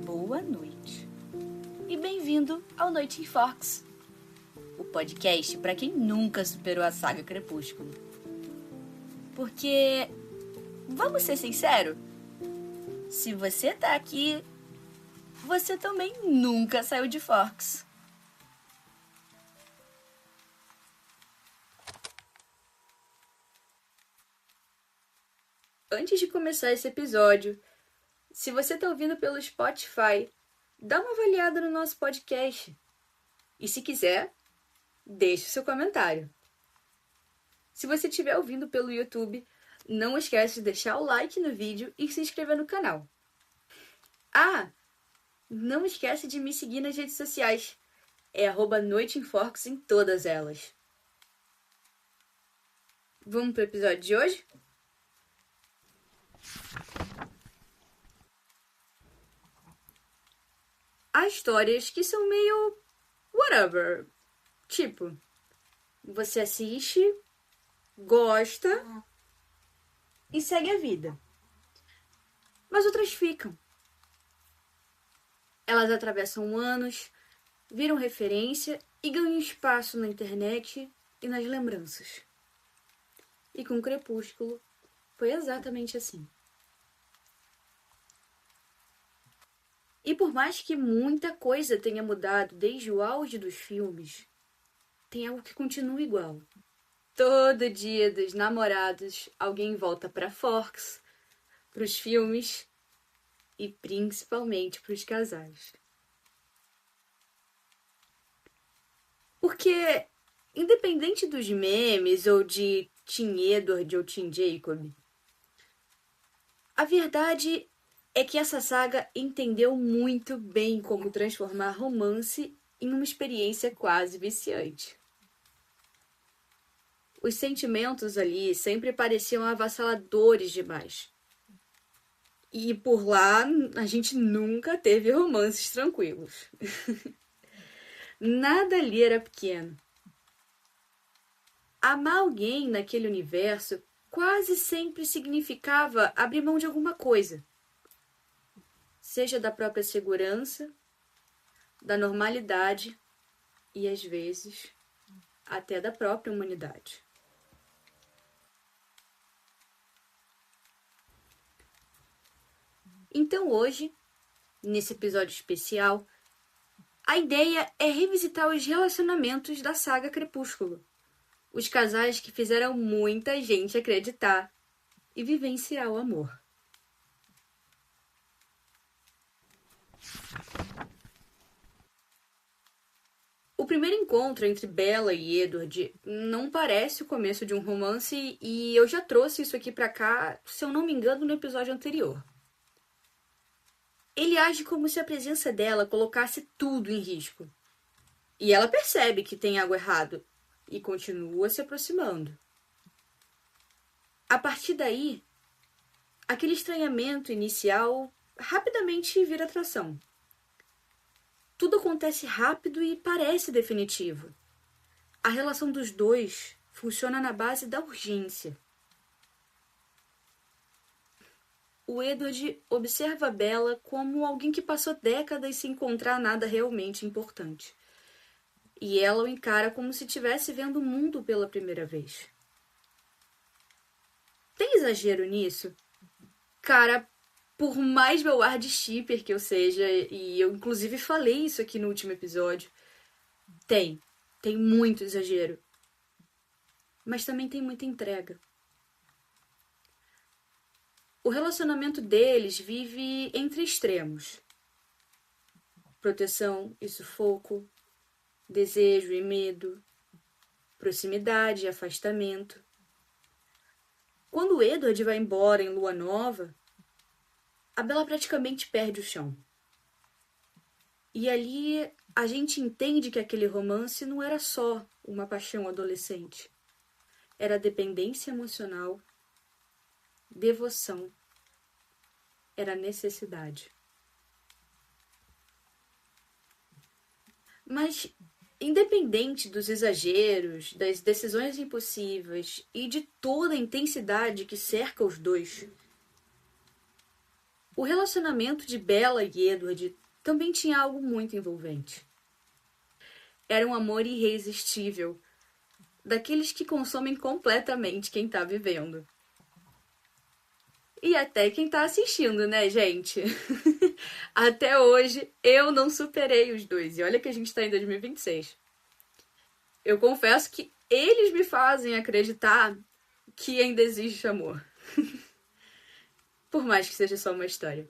boa noite. E bem-vindo ao Noite em Forks, o podcast para quem nunca superou a saga Crepúsculo. Porque, vamos ser sinceros, se você tá aqui, você também nunca saiu de Forks. Antes de começar esse episódio, se você está ouvindo pelo Spotify, dá uma avaliada no nosso podcast. E se quiser, deixe o seu comentário. Se você estiver ouvindo pelo YouTube, não esquece de deixar o like no vídeo e se inscrever no canal. Ah, não esquece de me seguir nas redes sociais. É @noiteinforks em todas elas. Vamos para o episódio de hoje? Há histórias que são meio whatever. Tipo, você assiste, gosta e segue a vida. Mas outras ficam. Elas atravessam anos, viram referência e ganham espaço na internet e nas lembranças. E com Crepúsculo foi exatamente assim. E por mais que muita coisa tenha mudado desde o auge dos filmes, tem algo que continua igual. Todo dia dos namorados, alguém volta para Forks, para os filmes e principalmente para os casais. Porque, independente dos memes ou de Team Edward ou Team Jacob, a verdade é que essa saga entendeu muito bem como transformar romance em uma experiência quase viciante. Os sentimentos ali sempre pareciam avassaladores demais. E por lá, a gente nunca teve romances tranquilos. Nada ali era pequeno. Amar alguém naquele universo quase sempre significava abrir mão de alguma coisa. Seja da própria segurança, da normalidade e, às vezes, até da própria humanidade. Então hoje, nesse episódio especial, a ideia é revisitar os relacionamentos da saga Crepúsculo. Os casais que fizeram muita gente acreditar e vivenciar o amor. O primeiro encontro entre Bella e Edward não parece o começo de um romance e eu já trouxe isso aqui pra cá, se eu não me engano, no episódio anterior. Ele age como se a presença dela colocasse tudo em risco. E ela percebe que tem algo errado e continua se aproximando. A partir daí, aquele estranhamento inicial rapidamente vira atração. Tudo acontece rápido e parece definitivo. A relação dos dois funciona na base da urgência. O Edward observa Bella como alguém que passou décadas sem encontrar nada realmente importante. E ela o encara como se estivesse vendo o mundo pela primeira vez. Tem exagero nisso? Cara, por mais meu ar de shipper que eu seja, e eu inclusive falei isso aqui no último episódio, tem muito exagero. Mas também tem muita entrega. O relacionamento deles vive entre extremos. Proteção e sufoco, desejo e medo, proximidade e afastamento. Quando Edward vai embora em lua nova, a Bella praticamente perde o chão. E ali a gente entende que aquele romance não era só uma paixão adolescente. Era dependência emocional, devoção, era necessidade. Mas, independente dos exageros, das decisões impossíveis e de toda a intensidade que cerca os dois, O relacionamento de Bella e Edward também tinha algo muito envolvente. Era um amor irresistível, daqueles que consomem completamente quem tá vivendo. E até quem tá assistindo, né, gente? Até hoje, eu não superei os dois. E olha que a gente tá em 2026. Eu confesso que eles me fazem acreditar que ainda existe amor. Por mais que seja só uma história.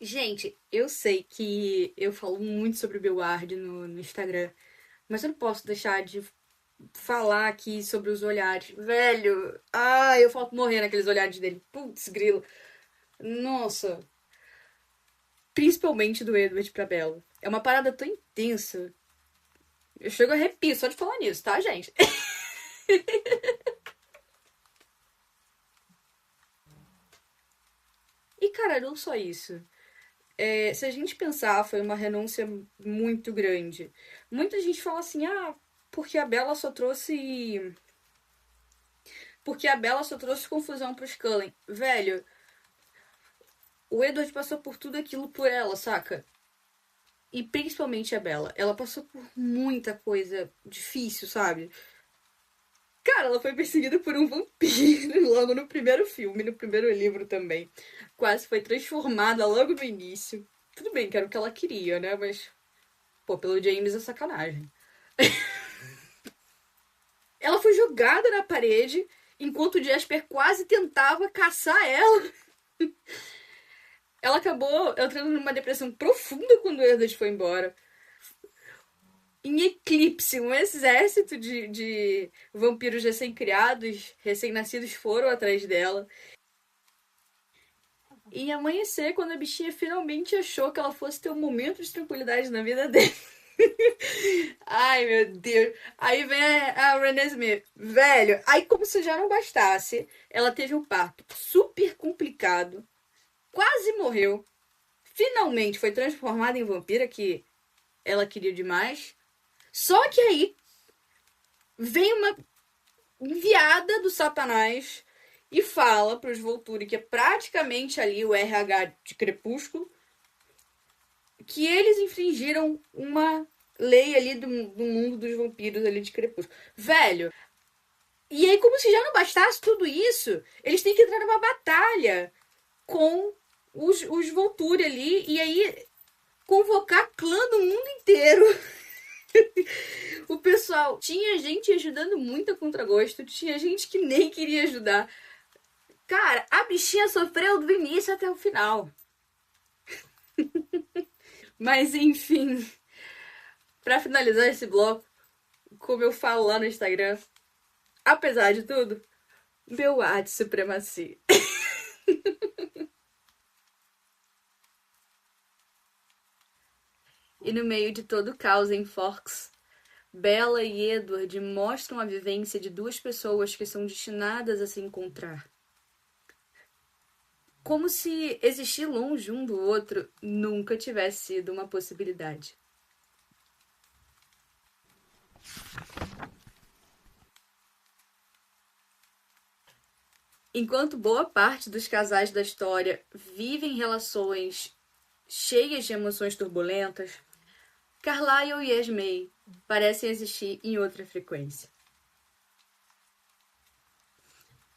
Gente, eu sei que eu falo muito sobre o Bill Ward no Instagram, mas eu não posso deixar de falar aqui sobre os olhares. Velho, eu falto morrer naqueles olhares dele. Putz, grilo. Nossa. Principalmente do Edward pra Bella. É uma parada tão intensa. Eu chego a arrepio só de falar nisso, tá, gente? E, cara, não só isso. Se a gente pensar, foi uma renúncia muito grande. Muita gente fala assim, porque a Bella só trouxe. Porque a Bella só trouxe confusão pros Cullen. Velho, o Edward passou por tudo aquilo por ela, saca? E principalmente a Bella. Ela passou por muita coisa difícil, sabe? Cara, ela foi perseguida por um vampiro logo no primeiro filme, no primeiro livro também. Quase foi transformada logo no início. Tudo bem que era o que ela queria, né? Mas, pô, pelo James é sacanagem. Ela foi jogada na parede enquanto o Jasper quase tentava caçar ela. Ela acabou entrando numa depressão profunda quando o Edward foi embora. Em Eclipse, um exército de vampiros recém-criados, recém-nascidos foram atrás dela. Em Amanhecer, quando a bichinha finalmente achou que ela fosse ter um momento de tranquilidade na vida dele. Ai, meu Deus. Aí vem a Renée Smith. Velho, aí como se já não bastasse, ela teve um parto super complicado, quase morreu, finalmente foi transformada em vampira, que ela queria demais. Só que aí vem uma enviada do Satanás e fala pros Volturi, que é praticamente ali o RH de Crepúsculo, que eles infringiram uma lei ali do mundo dos vampiros ali de Crepúsculo. Velho, e aí como se já não bastasse tudo isso, eles têm que entrar numa batalha com os Volturi ali, e aí convocar clã do mundo inteiro. O pessoal, tinha gente ajudando muito a contragosto, tinha gente que nem queria ajudar. Cara, a bichinha sofreu do início até o final. Mas enfim, pra finalizar esse bloco, como eu falo lá no Instagram, apesar de tudo, meu ar de supremacia. E no meio de todo o caos em Forks, Bella e Edward mostram a vivência de duas pessoas que são destinadas a se encontrar. Como se existir longe um do outro nunca tivesse sido uma possibilidade. Enquanto boa parte dos casais da história vivem relações cheias de emoções turbulentas, Carlyle e Esme parecem existir em outra frequência.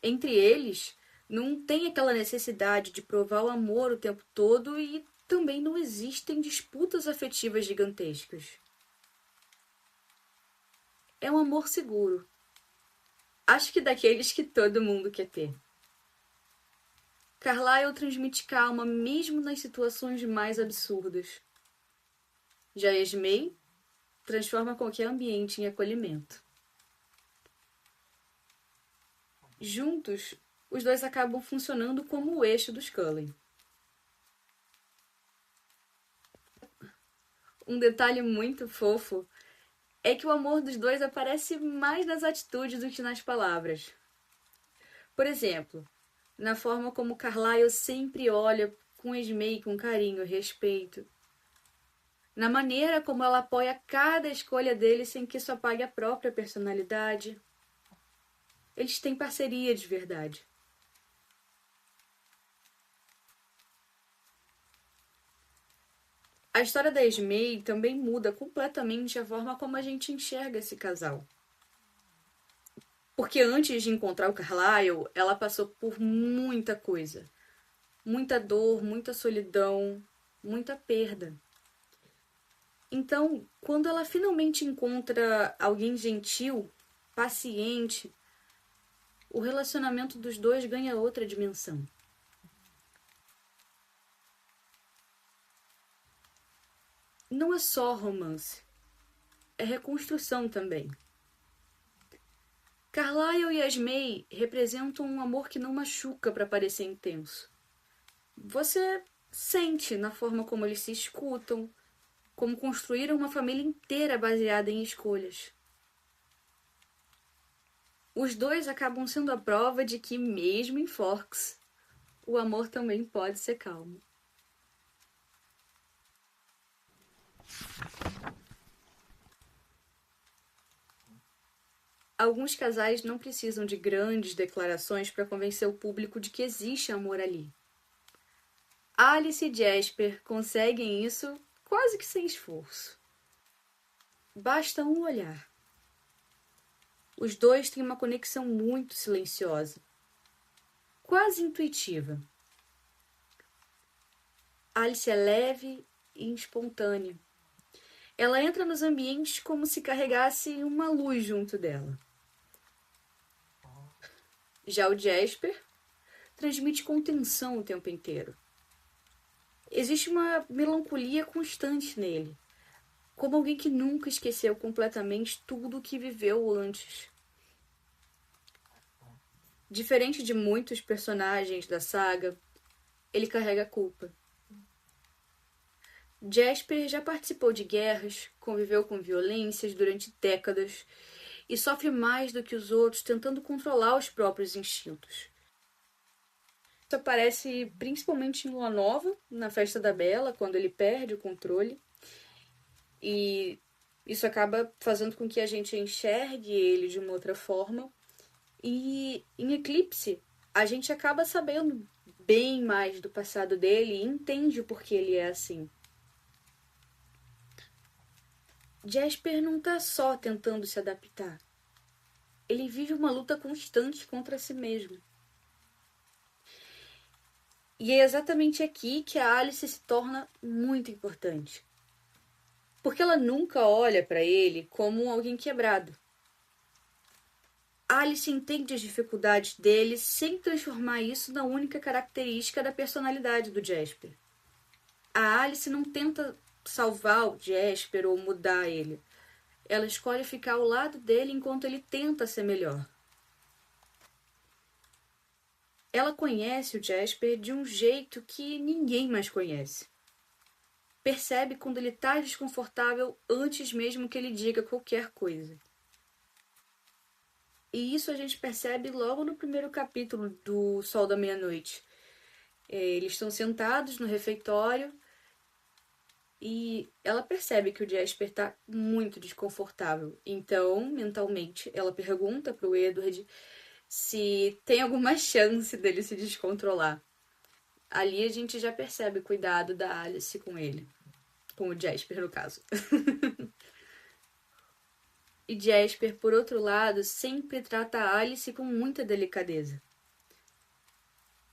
Entre eles, não tem aquela necessidade de provar o amor o tempo todo e também não existem disputas afetivas gigantescas. É um amor seguro. Acho que daqueles que todo mundo quer ter. Carlyle transmite calma mesmo nas situações mais absurdas. Já Esme transforma qualquer ambiente em acolhimento. Juntos, os dois acabam funcionando como o eixo dos Cullen. Um detalhe muito fofo é que o amor dos dois aparece mais nas atitudes do que nas palavras. Por exemplo, na forma como Carlyle sempre olha com Esme com carinho e respeito. Na maneira como ela apoia cada escolha dele sem que isso apague a própria personalidade. Eles têm parceria de verdade. A história da Esmei também muda completamente a forma como a gente enxerga esse casal. Porque antes de encontrar o Carlyle, ela passou por muita coisa. Muita dor, muita solidão, muita perda. Então, quando ela finalmente encontra alguém gentil, paciente, o relacionamento dos dois ganha outra dimensão. Não é só romance, é reconstrução também. Carlyle e Esmei representam um amor que não machuca para parecer intenso. Você sente na forma como eles se escutam, como construíram uma família inteira baseada em escolhas. Os dois acabam sendo a prova de que, mesmo em Forks, o amor também pode ser calmo. Alguns casais não precisam de grandes declarações para convencer o público de que existe amor ali. Alice e Jasper conseguem isso quase que sem esforço. Basta um olhar. Os dois têm uma conexão muito silenciosa, quase intuitiva. Alice é leve e espontânea. Ela entra nos ambientes como se carregasse uma luz junto dela. Já o Jasper transmite contenção o tempo inteiro. Existe uma melancolia constante nele, como alguém que nunca esqueceu completamente tudo o que viveu antes. Diferente de muitos personagens da saga, ele carrega culpa. Jasper já participou de guerras, conviveu com violências durante décadas e sofre mais do que os outros tentando controlar os próprios instintos. Isso aparece principalmente em Lua Nova, na festa da Bella, quando ele perde o controle. E isso acaba fazendo com que a gente enxergue ele de uma outra forma. E em Eclipse, a gente acaba sabendo bem mais do passado dele e entende o porquê ele é assim. Jasper não tá só tentando se adaptar. Ele vive uma luta constante contra si mesmo. E é exatamente aqui que a Alice se torna muito importante. Porque ela nunca olha para ele como alguém quebrado. Alice entende as dificuldades dele sem transformar isso na única característica da personalidade do Jasper. A Alice não tenta salvar o Jasper ou mudar ele. Ela escolhe ficar ao lado dele enquanto ele tenta ser melhor. Ela conhece o Jasper de um jeito que ninguém mais conhece. Percebe quando ele está desconfortável antes mesmo que ele diga qualquer coisa. E isso a gente percebe logo no primeiro capítulo do Sol da Meia-Noite. Eles estão sentados no refeitório e ela percebe que o Jasper está muito desconfortável. Então, mentalmente, ela pergunta para o Edward se tem alguma chance dele se descontrolar. Ali a gente já percebe o cuidado da Alice com ele. Com o Jasper, no caso. E Jasper, por outro lado, sempre trata a Alice com muita delicadeza.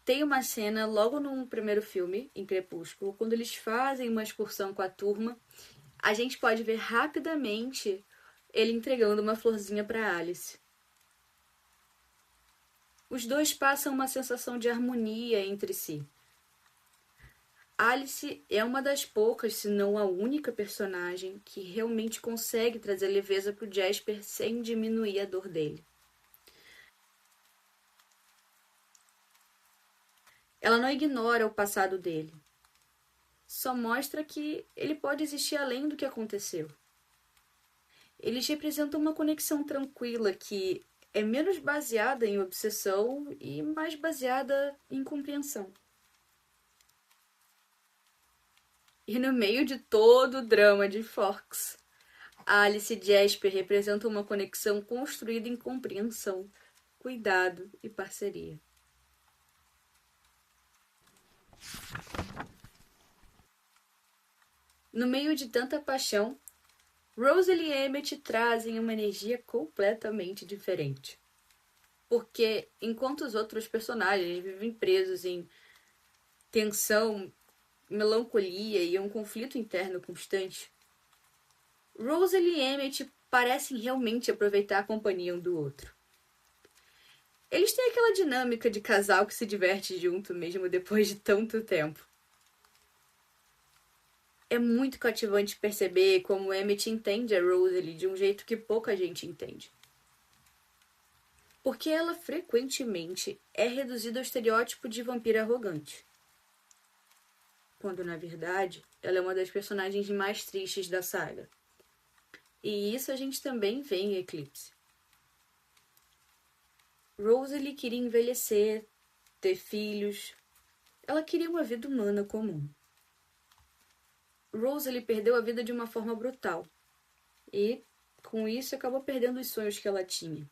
Tem uma cena logo no primeiro filme, em Crepúsculo, quando eles fazem uma excursão com a turma, a gente pode ver rapidamente ele entregando uma florzinha para Alice. Os dois passam uma sensação de harmonia entre si. Alice é uma das poucas, se não a única personagem que realmente consegue trazer leveza para o Jasper sem diminuir a dor dele. Ela não ignora o passado dele. Só mostra que ele pode existir além do que aconteceu. Eles representam uma conexão tranquila que é menos baseada em obsessão e mais baseada em compreensão. E no meio de todo o drama de Forks, Alice e Jasper representam uma conexão construída em compreensão, cuidado e parceria. No meio de tanta paixão, Rosalie e Emmett trazem uma energia completamente diferente. Porque enquanto os outros personagens vivem presos em tensão, melancolia e um conflito interno constante, Rosalie e Emmett parecem realmente aproveitar a companhia um do outro. Eles têm aquela dinâmica de casal que se diverte junto mesmo depois de tanto tempo. É muito cativante perceber como Emmett entende a Rosalie de um jeito que pouca gente entende. Porque ela frequentemente é reduzida ao estereótipo de vampira arrogante. Quando, na verdade, ela é uma das personagens mais tristes da saga. E isso a gente também vê em Eclipse. Rosalie queria envelhecer, ter filhos. Ela queria uma vida humana comum. Rosalie perdeu a vida de uma forma brutal. E, com isso, acabou perdendo os sonhos que ela tinha.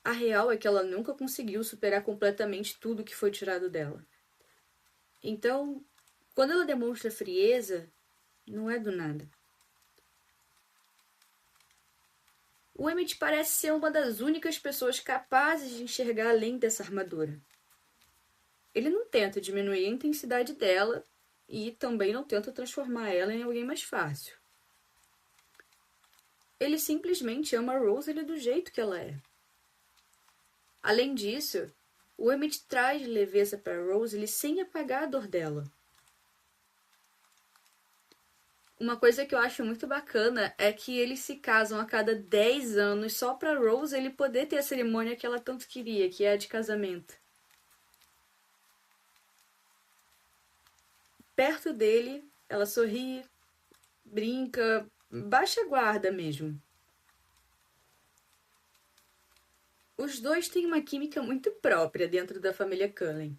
A real é que ela nunca conseguiu superar completamente tudo que foi tirado dela. Então, quando ela demonstra frieza, não é do nada. O Emmett parece ser uma das únicas pessoas capazes de enxergar além dessa armadura. Ele não tenta diminuir a intensidade dela e também não tenta transformar ela em alguém mais fácil. Ele simplesmente ama a Rosalie do jeito que ela é. Além disso, o Emmett traz leveza para Rosalie sem apagar a dor dela. Uma coisa que eu acho muito bacana é que eles se casam a cada 10 anos só para Rosalie poder ter a cerimônia que ela tanto queria, que é a de casamento. Perto dele, ela sorri, brinca, baixa a guarda mesmo. Os dois têm uma química muito própria dentro da família Cullen.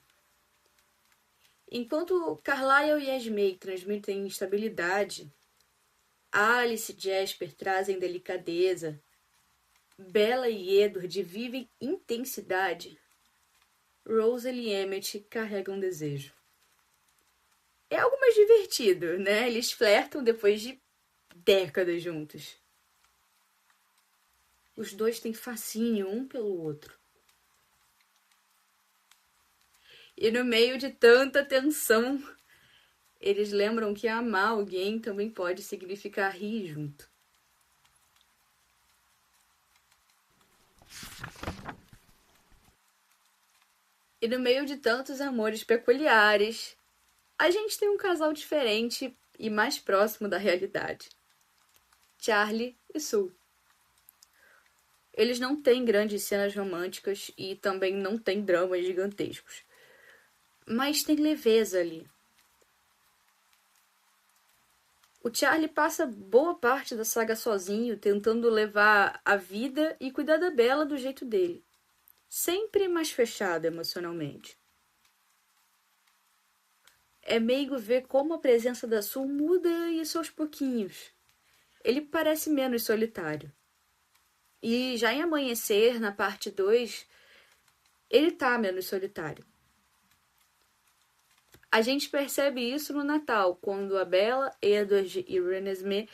Enquanto Carlyle e Esme transmitem estabilidade, Alice e Jasper trazem delicadeza, Bella e Edward vivem intensidade, Rosalie e Emmett carregam desejo. É algo mais divertido, né? Eles flertam depois de décadas juntos. Os dois têm fascínio um pelo outro. E no meio de tanta tensão, eles lembram que amar alguém também pode significar rir junto. E no meio de tantos amores peculiares, a gente tem um casal diferente e mais próximo da realidade. Charlie e Sue. Eles não têm grandes cenas românticas e também não têm dramas gigantescos. Mas tem leveza ali. O Charlie passa boa parte da saga sozinho, tentando levar a vida e cuidar da Bella do jeito dele. Sempre mais fechado emocionalmente. É meigo ver como a presença da Sue muda isso aos pouquinhos. Ele parece menos solitário. E já em Amanhecer, na parte 2, ele tá menos solitário. A gente percebe isso no Natal, quando a Bella, Edward e Renesmee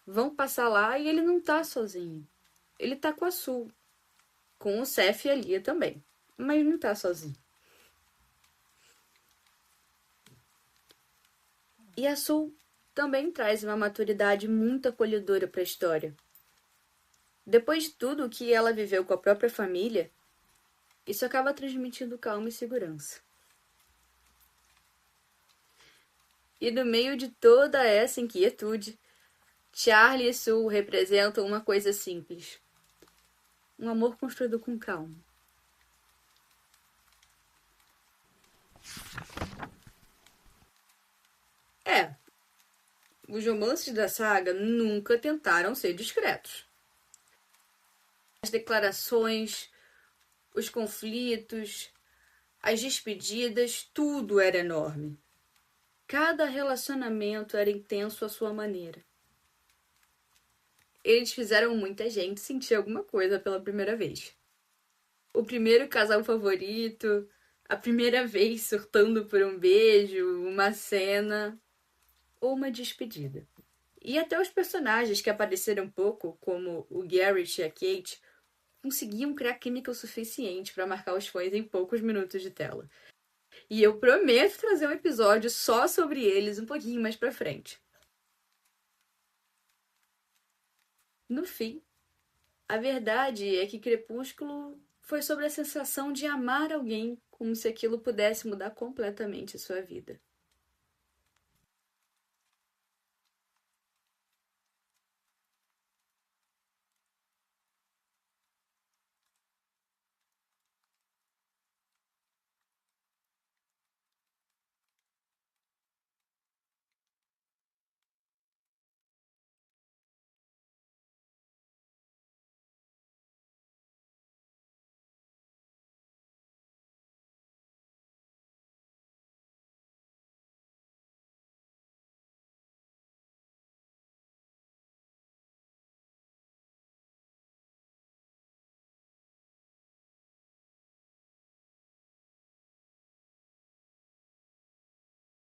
vão passar lá e ele não tá sozinho. Ele tá com a Sue, com o Seth e a Lia também, mas não tá sozinho. E a Sue também traz uma maturidade muito acolhedora para a história. Depois de tudo o que ela viveu com a própria família, isso acaba transmitindo calma e segurança. E no meio de toda essa inquietude, Charlie e Sue representam uma coisa simples. Um amor construído com calma. Os romances da saga nunca tentaram ser discretos. As declarações, os conflitos, as despedidas, tudo era enorme. Cada relacionamento era intenso à sua maneira. Eles fizeram muita gente sentir alguma coisa pela primeira vez. O primeiro casal favorito, a primeira vez surtando por um beijo, uma cena. ou uma despedida. E até os personagens que apareceram pouco, como o Garrett e a Kate, conseguiam criar química o suficiente para marcar os fãs em poucos minutos de tela. E eu prometo trazer um episódio só sobre eles um pouquinho mais pra frente. No fim, a verdade é que Crepúsculo foi sobre a sensação de amar alguém como se aquilo pudesse mudar completamente a sua vida.